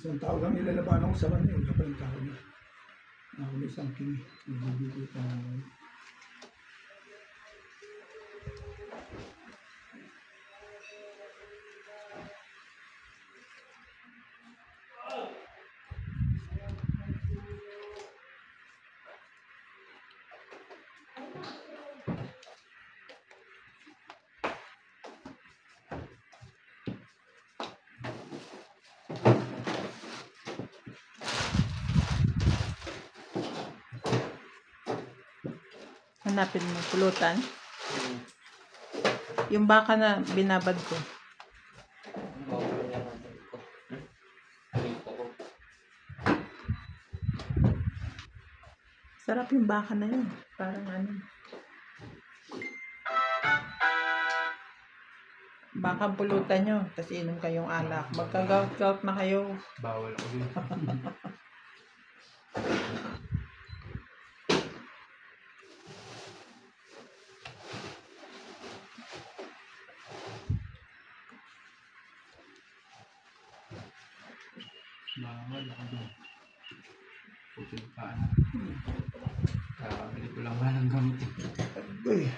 Isang tao lang nilalabanan ko sa kanya. Wala pa yung tao niya. Ako may isang king. Nagbibigay pa naman. Hanapin mo, pulutan. Yung baka na binabad ko. Sarap yung baka na yun. Parang ano. Baka pulutan nyo. Tapos inom kayong alak. Magka-gout-gout na kayo. Bawal ako din. Bawal ako doon. Putin pa na. Kakabili ko lang ng gamit eh. Uy.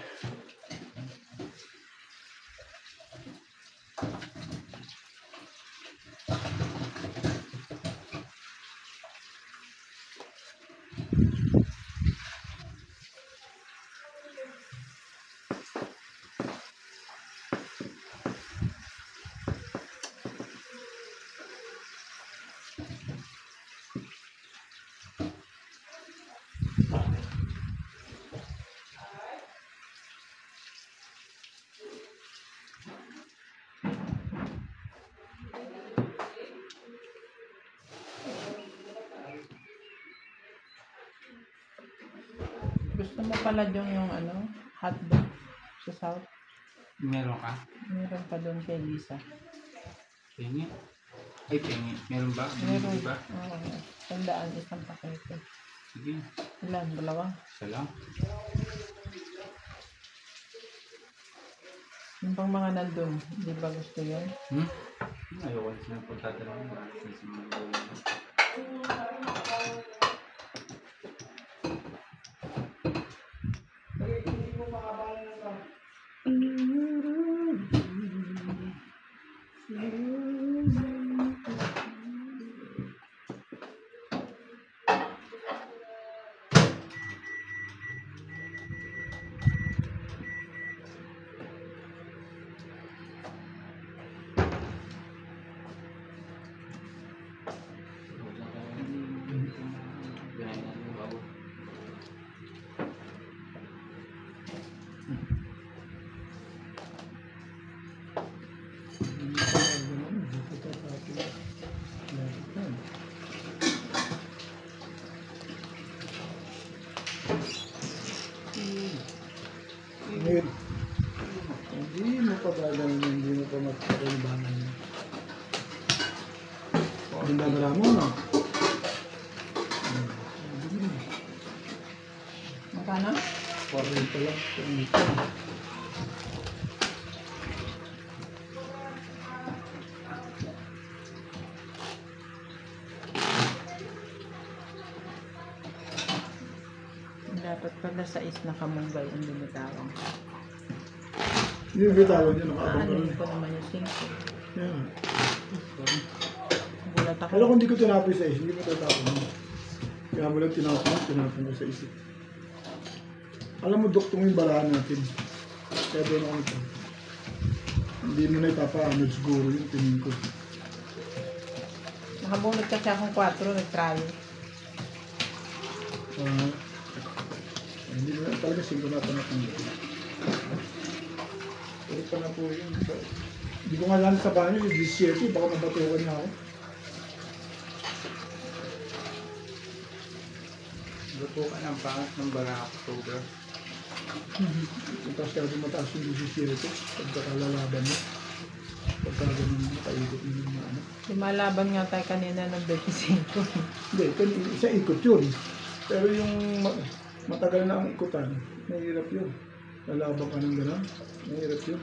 Gusto mo pala yung ano, hotdog sa South? Meron ka? Meron pa doon kay Lisa. Pengi? Ay, pengi. Meron ba? Meron. Ba? Oo. 100 isang pakete. Sige. Ilan? Dalawa? Isa lang. Yung pang mga nandun, di ba gusto yun? Ayoko na silang pagtatanong. Sa mga gawin. Ngayon, hindi mo pa gagawin, hindi mo pa magpapalibangan niya. Hindi na maramo, no? Magkano? 40 lang. Dapat pala sa na kamunggay ang binitawan. Hindi yung bitawan niya, nakaabang Ano ko naman yung 5. yan. Gulat ako. Alam ko hindi ko tinapos sa is, hindi mo tatapon. Kaya mo lang tinapon ko sa isip. Alam mo, duktong yung balahan natin. Kaya doon ako ito. Hindi mo na ipapaanod siguro yung tingin ko. Nakabunod kasi akong 4, nag-try. Hindi mo na talaga 5 na panatang. Ulit pa na po yun. Hindi ko nga lang sa banyo, yung 17, baka mabatukan niya ako. Luto ka ng pangat ng Barako October. Mataas ka rin mataas yung 17, pagkakalalaban mo. Pagka ganun makaikot mo yung ano. Lumalaban nga tayo kanina ng 25. Hindi, isa ikot yun. Pero yung matagal na ang ikutan, mahirap yun. Lalaban ka ng gano'n, mahirap yun.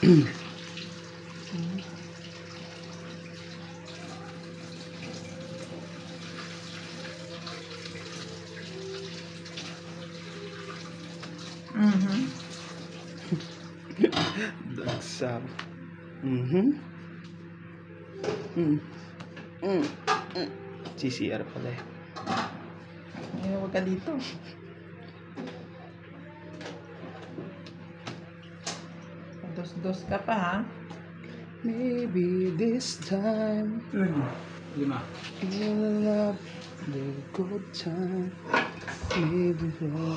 Mhm. Dagsab. Mhm. Mm. Mm. Mm. CCR pala eh. Ngayon, huwag ka dito. Dos-dos ka pa, ha? Maybe this time Ilan yun? 5. you'll love the good time. Maybe maybe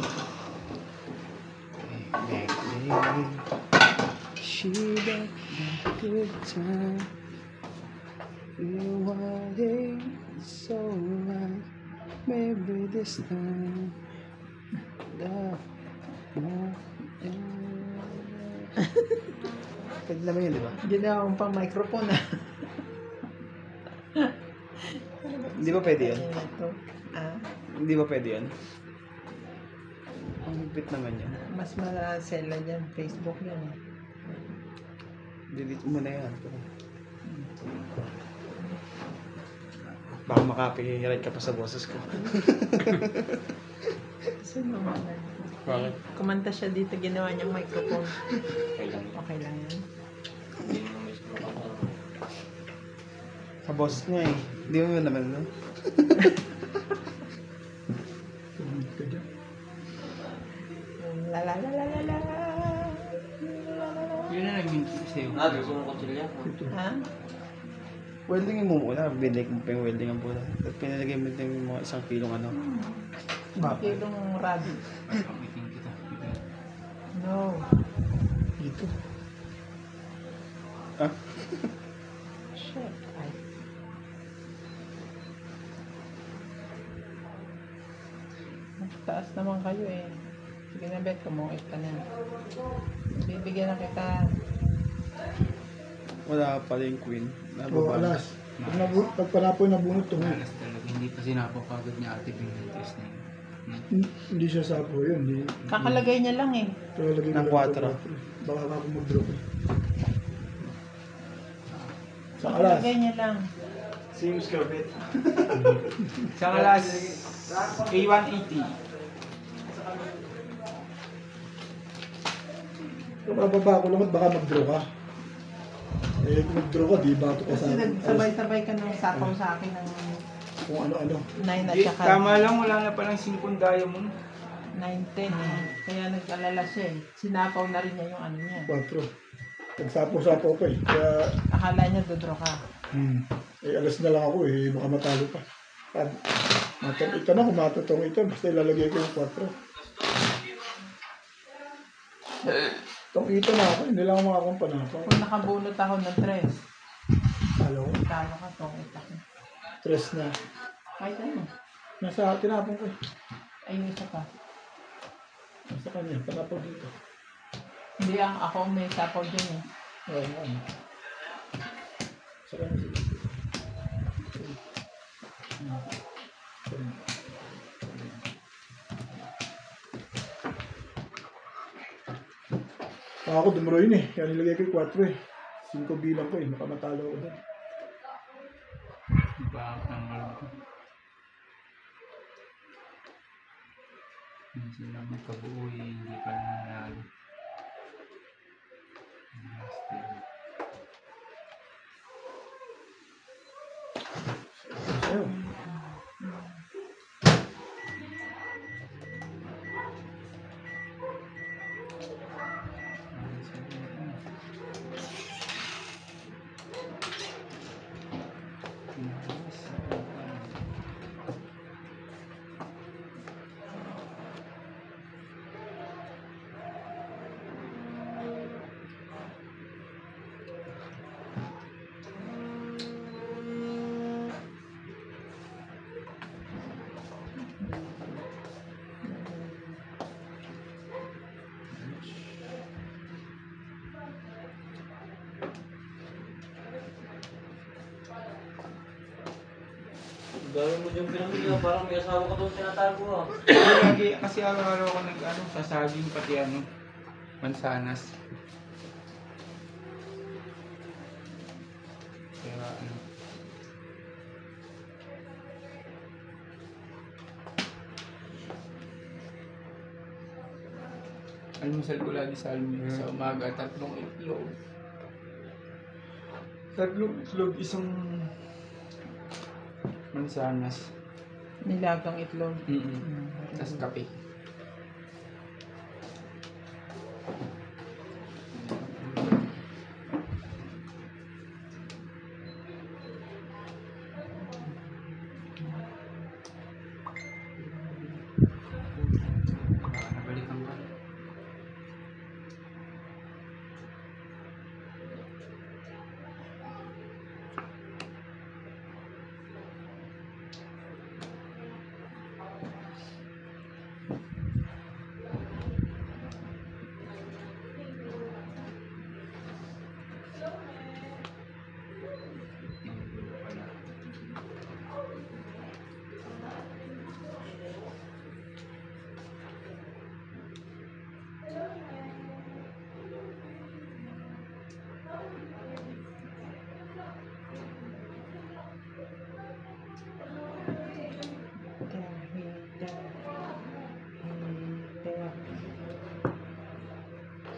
she got the good time. You want it so right. Maybe this time pwede naman yun, di ba? Ginawa mo pang microphone, ha? Hindi ba pwede yun? Ito. Ah, Hindi ba pwede yun? Ang higpit naman yun. mas malasela dyan. Facebook yan, eh. Delete mo na yan. Baka makapiright ka pa sa boses ko. Kasi naman, Bakit? kumanta siya dito, ginawa niyang microphone. Okay lang yan. Sa boses niya eh. Hindi mo naman, no? Tumingin ka dyan. La la la la la la. Yun na nag-mint sa'yo. Ha? Weldingin mo muna. Binake mo pa yung welding ang pula. At pinalagay mo din yung mga 1 kilong ano. Kilong rabbit. Pag-meeting kita. No. Dito. Ah? Shit. Ay. Taas naman kayo eh. Sige na, Bet, kumuit ka na. Bibigyan na kita. Wala pala yung queen. O, Nababa. alas. Pag panapoy nabunot to, Malas talaga. Hindi pa sinapapagod ni ate yung test na yun. hindi siya sapo yun. Hindi. Kakalagay niya lang eh. Tagalagay Ng ko lang 4. ito, 4. Baka ako mag-drop eh. Sa alas. Kakalagay niya lang. Seems kabit. Sa alas A180. Kung mababa ko lang at baka mag-draw ka. Eh, kung mag-draw ka, di bato ka sa Kasi akin. nagsabay-sabay ka nung sapaw sa akin ng Kung ano-ano. 9 at Di, saka tama lang, wala na palang 5 diamond. 9-10 eh. Kaya nag-alala siya eh. Sinapaw na rin niya yung ano niya. 4. Nagsapo-sapo pa eh. Kaya, Akala niya dodro ka. eh, alas na lang ako eh. Baka matalo pa. Ito na, kung matutong ito, basta ilalagay ko yung 4. Itong ito na ako, hindi lang ako makakong panapang. Kung nakabunot ako ng 3, Talo ko. talo ka, tongit ako. 3 na. Kahit ano. Nasa tinapong ko eh. Ayun isa pa. Nasa kanya, panapang dito. Hindi ako may sapaw dyan eh. Oo, ano. Sa kanya dito. Ako dumuro yun eh. Kaya nilagay ko yung 4 eh. 5 bilang ko eh. Baka matalo ko doon. Bakit ang alam ko. Minsan lang magkabuo eh, hindi pa nanalo. Ayun. Gawin mo yung pinamigyan, parang may asawa ka doon tinatago ah. Lagi, kasi araw-araw ako nag-ano, sasaging pati ano, mansanas. Almusal ko lagi sa sa umaga, 3 itlog. Tatlong itlog, isang mansanas. Nilagang itlog. Tapos kape. Nabalikan ka.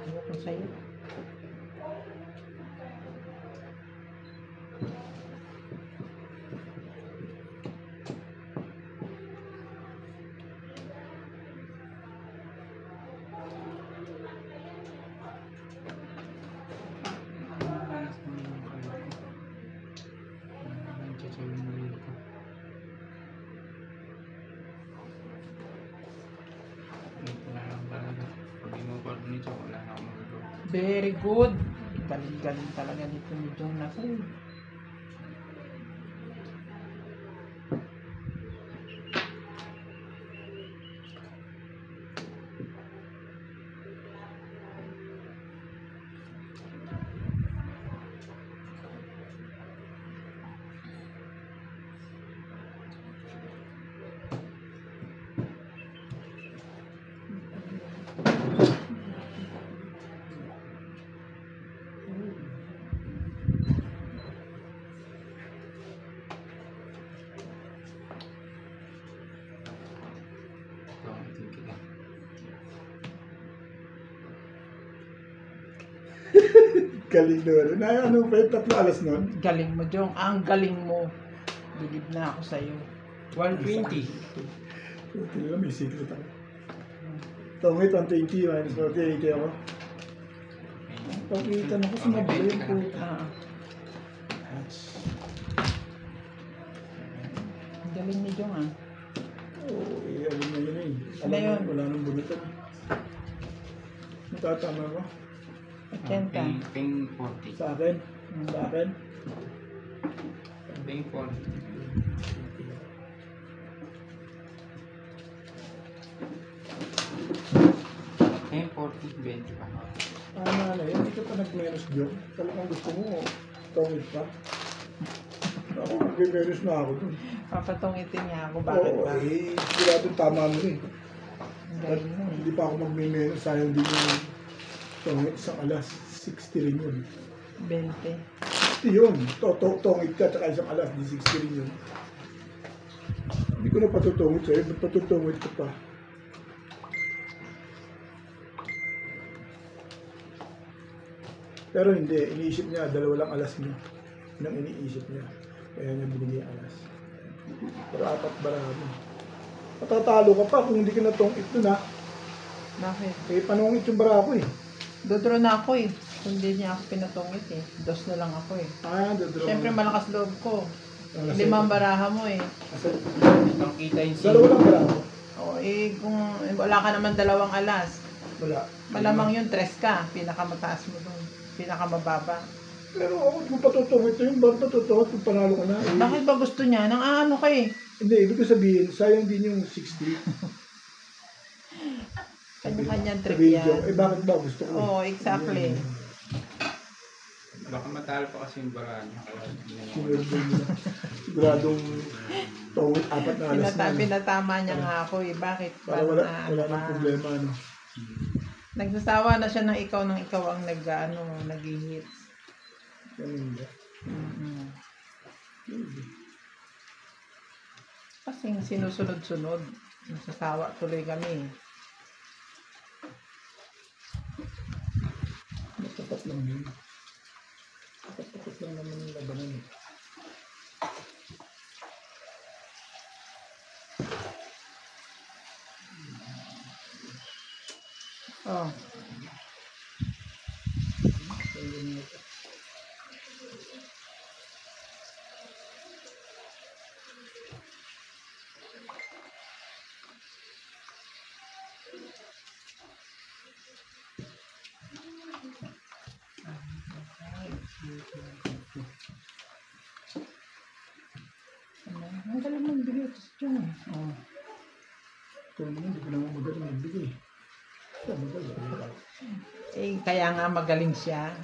Sabi ko sa'yo. Very good. Galing-galing talaga dito ni Jonathan. Galing doon. Na ano pa yung 3 alas nun? Galing mo, Jong. Ang galing mo. Bilib na ako sa'yo. 120. Buti nila may secret ako. Tungit, 120 minus 40, 80 ako. Pakitan ako, sumabay yung po. Ang galing ni Jong, ah. Oo, alam na yun eh. Ano yun? Wala nang bunutan. Natatama ko. 80. Ping 40. Sa akin. Sa akin. Ping 40. Ping 40, 20 pa. Tama na yun. Hindi ka pa nag-menos joke. Talagang gusto mo, tungit pa. Ako, nag-menos na ako dun. Papatungitin niya ako. Bakit Oo, ba? eh. Siguradong tama mo eh. Ang galing mo, eh. Hindi pa ako mag-menos. Sayang din yung tungit isang alas. 60 rin yun. 20. 60 yun. Tungit ka, tsaka isang alas. Di 60 rin yun. Hindi ko na patutungit sa'yo. Ba't patutungit ka pa? Pero hindi. Iniisip niya, 2 lang alas niya. Yun ang iniisip niya. Kaya niya binigay ang alas. Pero 4 barado. Matatalo ka pa kung hindi ka natungit nun ha. Bakit? Eh, panungit yung barako eh. Dodro na ako, eh. Kung hindi niya ako pinatungit, eh. 2 na lang ako, eh. Ah, dodro. Siyempre, malakas loob ko. Ah, 5 baraha mo, eh. Itong kita yung 2 lang barako. O, eh, kung wala ka naman 2 alas, Wala. malamang yun, 3 ka. Pinakamataas mo doon. Pinakamababa. Pero ako kung patutungit yun, ba't patutungit kung panalo ka na? Eh, Bakit ba gusto niya? Nang ano ka, eh. Hindi, ibig ko sabihin, sayang din yung 60. Kanya-kanyang trip Sabihin yan. joke, eh bakit ba gusto ko? Oo, exactly. Baka matalo pa kasi yung baraan niya. Siguradong, siguradong tungit 4 na alas na. Pinatama niya nga ako, eh. Bakit ba? Para wala, na, wala ano nang ba? problema, ano. Nagsasawa na siya ng ikaw ang nag-hits. Ganun ba? Mm-hmm. Kasing sinusunod-sunod. Nasasawa tuloy kami. Tapat lang yun. Tapat lang naman yung labanan eh. Oh. Ang galing mong bigay ito sa tiyan eh. Oh. Ito naman, hindi ko naman magaling nagbigay. Siya magaling. Eh, kaya nga magaling siya.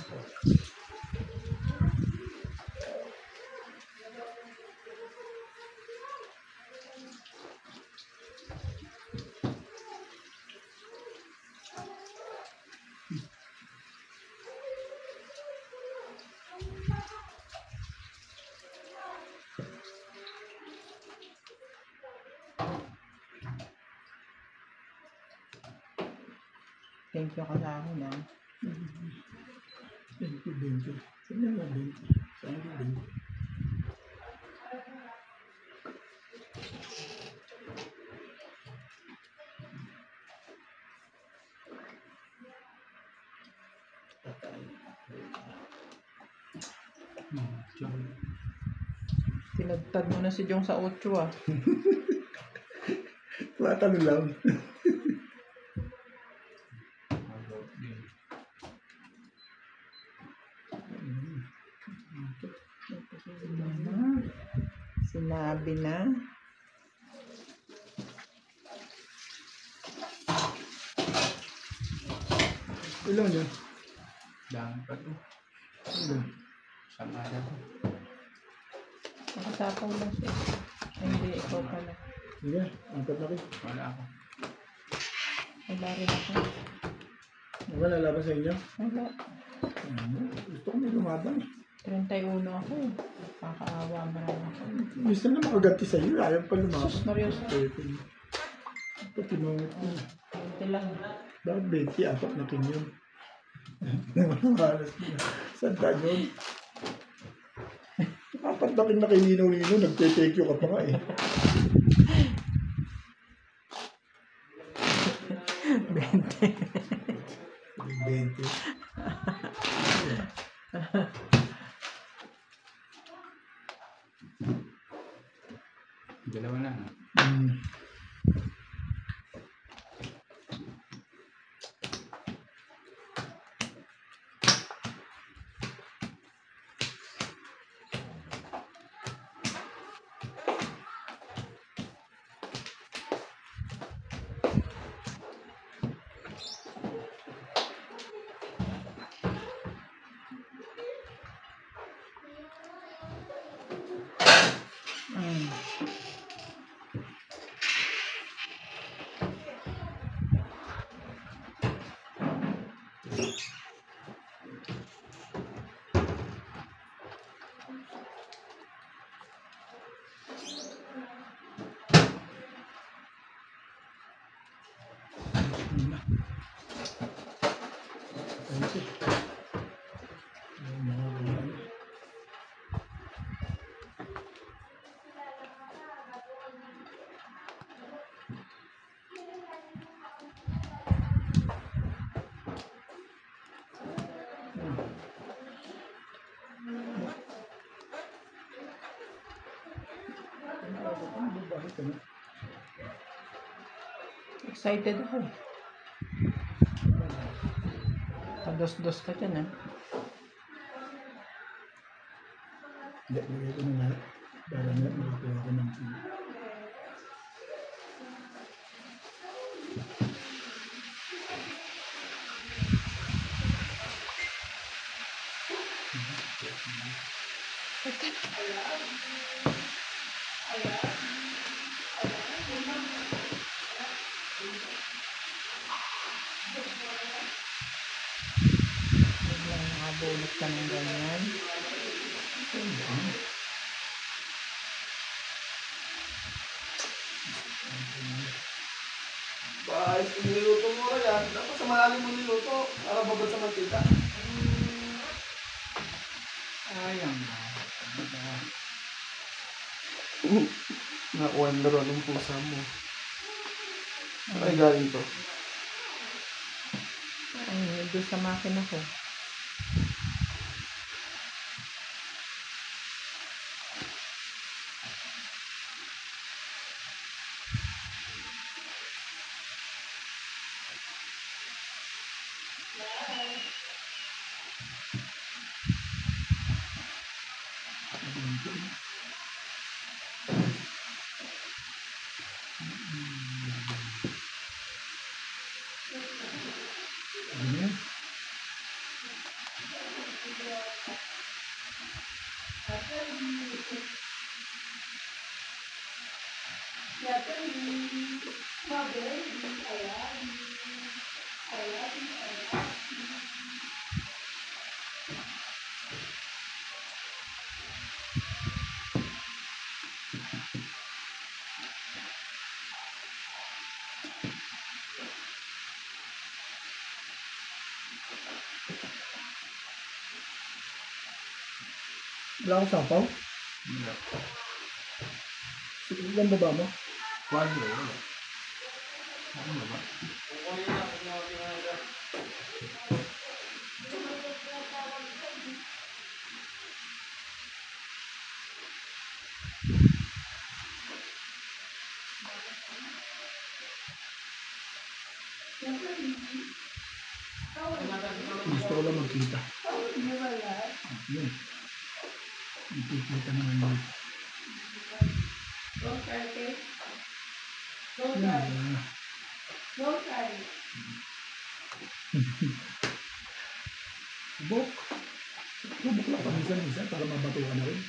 Thank you ka sa akin, ah. 20. Saan na 20? Saan na 20? Tinagtad mo na si Jong sa 8, ah. Tumatalo lang. Sinabi na. Ilan yun? Dami pa to. Ilan? Sama na to. Nakatapaw lang siya. Ay, hindi, ikaw pala. Sige, angkat na kayo. Wala ako. Wala rin ako. Wala lalaban sa inyo? Wala. Gusto ko may lumaban. 31 ako eh. Kakaawa mo rin ako. Minsan na makaganti sa iyo, ayaw pa lumaban. Sus, Marios. Ito, tinungot ko. Ito lang. Bakit 20? Apat na kinyon. Malas na. Saan ka yun? Apat na kin na kay Lino-Lino, nagte-take you ka pa nga eh. 20. Dalawa na. Excited ako eh. Pados-dos ka dyan ah. Hindi, lagay ko na lahat. Para na makakuha ko ng pili. Biglang nakabulot ka ng ganyan. Bahayos yung niluto mo yan. Dapat sa malalim mo niluto. Para babad sa mantika. Sayang na. Nakakuha na ron ng pusa mo. Ay, galing to. Ay, doon sa makina ko. Ano yan? Wala akong sapaw? Wala. Ilan baba mo? Quadro, wala. Ano ba? Gusto ko lang magkita. Yun. Magkikita naman yun. Yan. Subok. Subok lang paminsan-minsan para mabatuan na rin.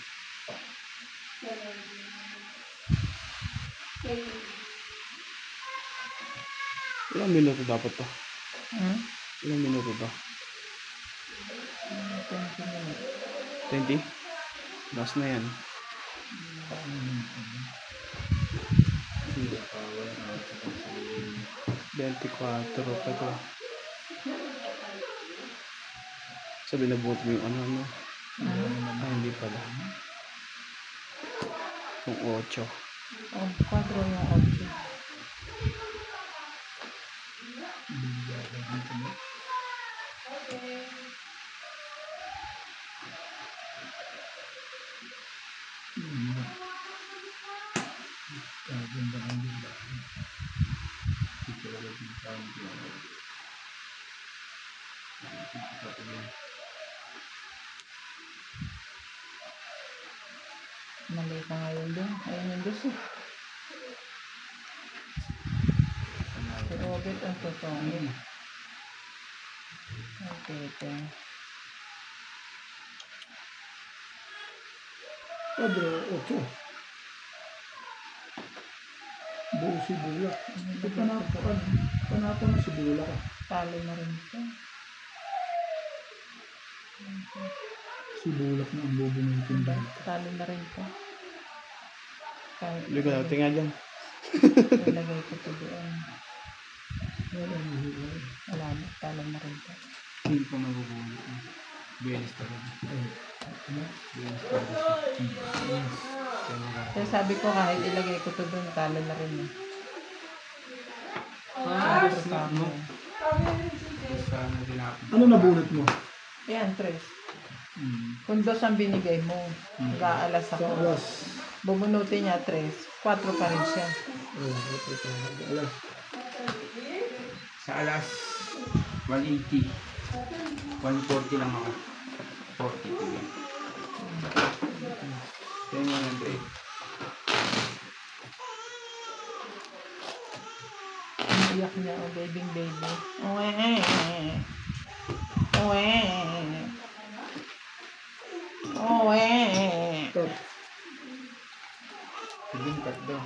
Ilang minuto dapat to? Hmm? Ilang minuto to? 20 minutes. 20? Last na yan. Wala na ako sa 24 pa to. Sabi na buot mo yung ano. Ay, hindi pala. Yung 8. Oh, 4 yung 8. Ganda ng bigla. Mali ka ngayon din. Ayun yung gusto. Si Robert ang totoo. Okay, ito. Pedro, 8. Buo si Bulak. Ito panapon na si Bulak. Talo na rin ito. Si Bulak na ang bubunutin Diba? dito. Talo na rin ito. Kahit Hindi ko natin nga dyan. nilagay ko ito doon. Wala na. Talo na rin ito. Hindi ko magugulit. Belis talaga. Belis talaga. Kaya sabi ko kahit ilagay ko ito doon, talo na rin eh. Ayos Talo na, pa no? ako. Sana din ako. Ano nabunot mo? Yan, 3. Kung 2 ang binigay mo, mag-aalas Sa ako. alas. Bubunutin niya 3. 4 pa rin siya. Alas. Sa alas 180. 140 lang ako. 40 yan. Yan yung 100. Iyak niya, oh, baby. Uwe. Uwe. Uwe. Cut. Sige, cut daw.